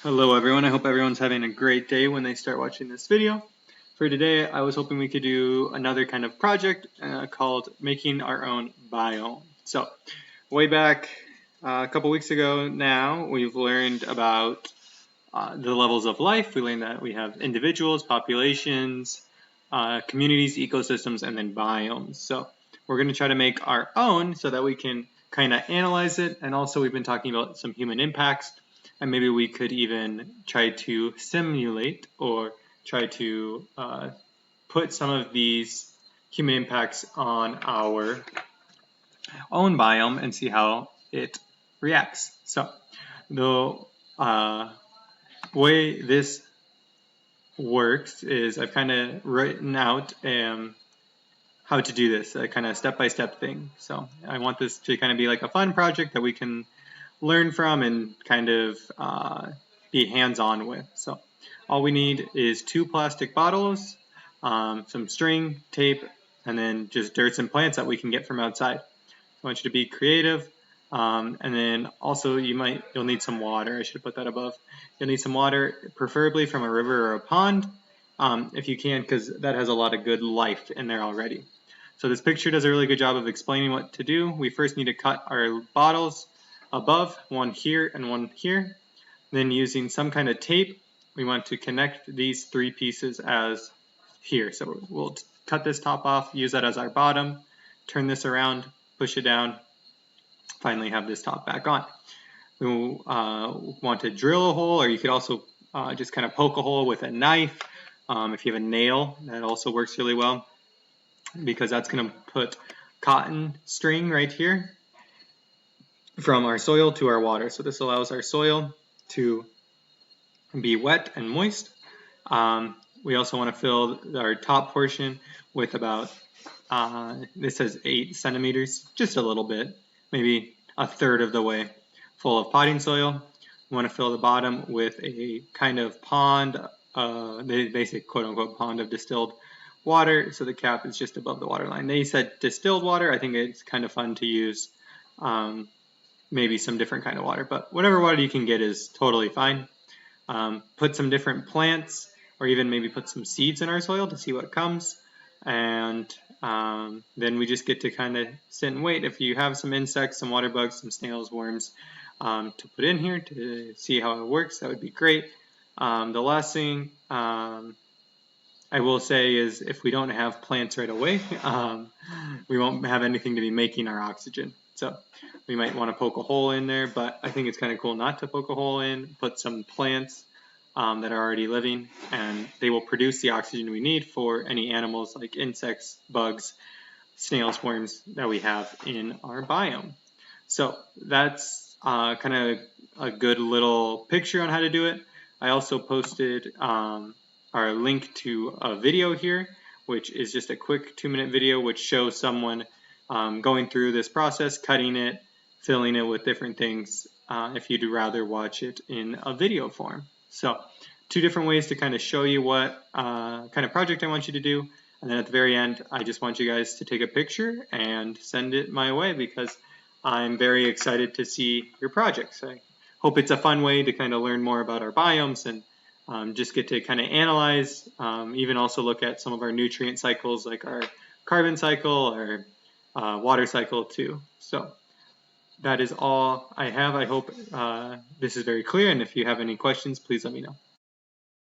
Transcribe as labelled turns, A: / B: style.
A: Hello everyone, I hope everyone's having a great day when they start watching this video. For today, I was hoping we could do another kind of project called making our own biome. So, way back a couple weeks ago now, we've learned about the levels of life. We learned that we have individuals, populations, communities, ecosystems, and then biomes. So, we're going to try to make our own so that we can kind of analyze it, and also we've been talking about some human impacts. And maybe we could even try to simulate or try to put some of these human impacts on our own biome and see how it reacts. So the way this works is I've kind of written out how to do this, a kind of step-by-step thing. So I want this to kind of be like a fun project that we can learn from and kind of be hands-on with. So all we need is 2 plastic bottles, some string, tape, and then just dirts and plants that we can get from outside. I want you to be creative, and then also you'll need some water. I should have put that above. You'll need some water, preferably from a river or a pond, if you can, because that has a lot of good life in there already. So this picture does a really good job of explaining what to do. We first need to cut our bottles above, one here and one here. Then using some kind of tape, we want to connect these 3 pieces as here. So we'll cut this top off, use that as our bottom, turn this around, push it down, finally have this top back on. We want to drill a hole, or you could also just kind of poke a hole with a knife. If you have a nail, that also works really well, because that's going to put cotton string right here from our soil to our water. So this allows our soil to be wet and moist. We also want to fill our top portion with about, this says 8 centimeters, just a little bit, maybe a third of the way full of potting soil. We want to fill the bottom with a kind of pond, the basic quote-unquote pond of distilled water, so the cap is just above the water line. They said distilled water. I think it's kind of fun to use maybe some different kind of water, but whatever water you can get is totally fine. Put some different plants, or even maybe put some seeds in our soil to see what comes, and then we just get to kind of sit and wait. If you have some insects, some water bugs, some snails, worms to put in here to see how it works, that would be great. The last thing I will say is, if we don't have plants right away, we won't have anything to be making our oxygen. So we might want to poke a hole in there, but I think it's kind of cool not to poke a hole in, put some plants that are already living, and they will produce the oxygen we need for any animals like insects, bugs, snails, worms that we have in our biome. So that's kind of a good little picture on how to do it. I also posted our link to a video here, which is just a quick 2-minute video which shows someone going through this process, cutting it, filling it with different things, if you'd rather watch it in a video form. So 2 different ways to kind of show you what kind of project I want you to do, and then at the very end I just want you guys to take a picture and send it my way, because I'm very excited to see your projects. I hope it's a fun way to kind of learn more about our biomes and just get to kind of analyze, even also look at some of our nutrient cycles, like our carbon cycle, or water cycle too. So that is all I have. I hope this is very clear, and if you have any questions, please let me know.